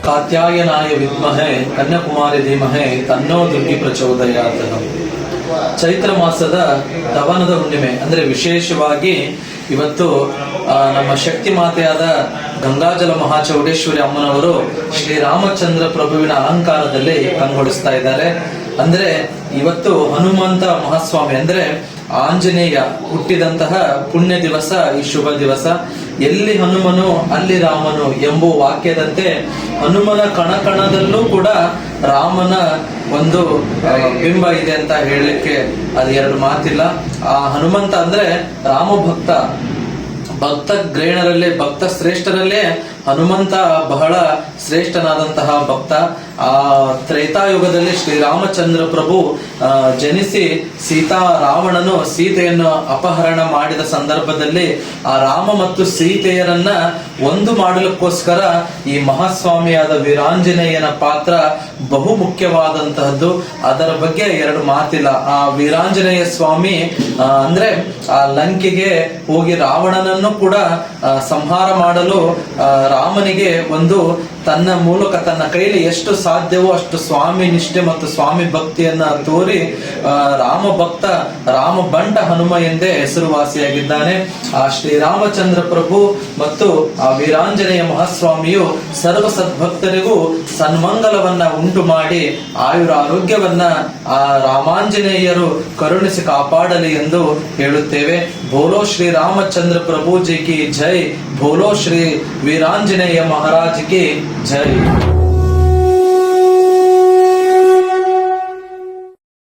ಕಾತ್ಯಾಯನಾಯ ವಿದ್ಮಹೆ ಕನ್ಯಾಕುಮಾರಿ ಧೀಮಹೆ ತನ್ನೋ ದುರ್ಗಿ ಪ್ರಚೋದಯಾತ್. ಚೈತ್ರ ಮಾಸದ ದವನದ ಹುಣ್ಣಿಮೆ ಅಂದ್ರೆ ವಿಶೇಷವಾಗಿ ಇವತ್ತು ನಮ್ಮ ಶಕ್ತಿ ಮಾತೆಯಾದ ಗಂಗಾಜಲ ಮಹಾಚೌಡೇಶ್ವರಿ ಅಮ್ಮನವರು ಶ್ರೀರಾಮಚಂದ್ರ ಪ್ರಭುವಿನ ಅಲಂಕಾರದಲ್ಲಿ ಕಂಗೊಳಿಸ್ತಾ ಇದ್ದಾರೆ. ಅಂದ್ರೆ ಇವತ್ತು ಹನುಮಂತ ಮಹಾಸ್ವಾಮಿ ಅಂದ್ರೆ ಆಂಜನೇಯ ಹುಟ್ಟಿದಂತಹ ಪುಣ್ಯ ದಿವಸ, ಈ ಶುಭ ದಿವಸ. ಎಲ್ಲಿ ಹನುಮನು ಅಲ್ಲಿ ರಾಮನು ಎಂಬುವ ವಾಕ್ಯದಂತೆ ಹನುಮನ ಕಣಕಣದಲ್ಲೂ ಕೂಡ ರಾಮನ ಒಂದು ಬಿಂಬ ಇದೆ ಅಂತ ಹೇಳಲಿಕ್ಕೆ ಅದು ಎರಡು ಮಾತಿಲ್ಲ. ಆ ಹನುಮಂತ ಅಂದ್ರೆ ರಾಮ ಭಕ್ತ ಗ್ರೇಣರಲ್ಲೇ, ಭಕ್ತ ಶ್ರೇಷ್ಠರಲ್ಲೇ ಹನುಮಂತ ಬಹಳ ಶ್ರೇಷ್ಠನಾದಂತಹ ಭಕ್ತ. ಆ ತ್ರೇತಾಯುಗದಲ್ಲಿ ಶ್ರೀರಾಮಚಂದ್ರ ಪ್ರಭು ಜನಿಸಿ ರಾವಣನು ಸೀತೆಯನ್ನು ಅಪಹರಣ ಮಾಡಿದ ಸಂದರ್ಭದಲ್ಲಿ ಆ ರಾಮ ಮತ್ತು ಸೀತೆಯರನ್ನ ಒಂದು ಮಾಡಲಿಕ್ಕೋಸ್ಕರ ಈ ಮಹಾಸ್ವಾಮಿಯಾದ ವೀರಾಂಜನೇಯನ ಪಾತ್ರ ಬಹು ಮುಖ್ಯವಾದಂತಹದ್ದು. ಅದರ ಬಗ್ಗೆ ಎರಡು ಮಾತಿಲ್ಲ. ಆ ವೀರಾಂಜನೇಯ ಸ್ವಾಮಿ ಅಂದ್ರೆ ಆ ಲಂಕೆಗೆ ಹೋಗಿ ರಾವಣನನ್ನು ಕೂಡ ಸಂಹಾರ ಮಾಡಲು ರಾಮನಿಗೆ ಒಂದು ತನ್ನ ಮೂಲಕ ತನ್ನ ಕೈಲಿ ಎಷ್ಟು ಸಾಧ್ಯವೋ ಅಷ್ಟು ಸ್ವಾಮಿ ನಿಷ್ಠೆ ಮತ್ತು ಸ್ವಾಮಿ ಭಕ್ತಿಯನ್ನ ತೋರಿ ರಾಮ ಬಂಟ ಹನುಮ ಎಂದೇ ಹೆಸರುವಾಸಿಯಾಗಿದ್ದಾನೆ. ಆ ಶ್ರೀರಾಮಚಂದ್ರ ಪ್ರಭು ಮತ್ತು ಆ ವೀರಾಂಜನೇಯ ಮಹಾಸ್ವಾಮಿಯು ಸರ್ವ ಸದ್ಭಕ್ತರಿಗೂ ಸನ್ಮಂಗಲವನ್ನ ಉಂಟು ಮಾಡಿ ಆಯುರಾರೋಗ್ಯವನ್ನ ಆ ರಾಮಾಂಜನೇಯರು ಕರುಣಿಸಿ ಕಾಪಾಡಲಿ ಎಂದು ಹೇಳುತ್ತೇವೆ. ಬೋಲೋ ಶ್ರೀರಾಮಚಂದ್ರ ಪ್ರಭು ಜಿ ಕಿ ಜೈ, ಬೋಲೋ ಶ್ರೀ ವೀರಾಂಜನೇಯ ಮಹಾರಾಜ್ ಕಿ ಜೈ.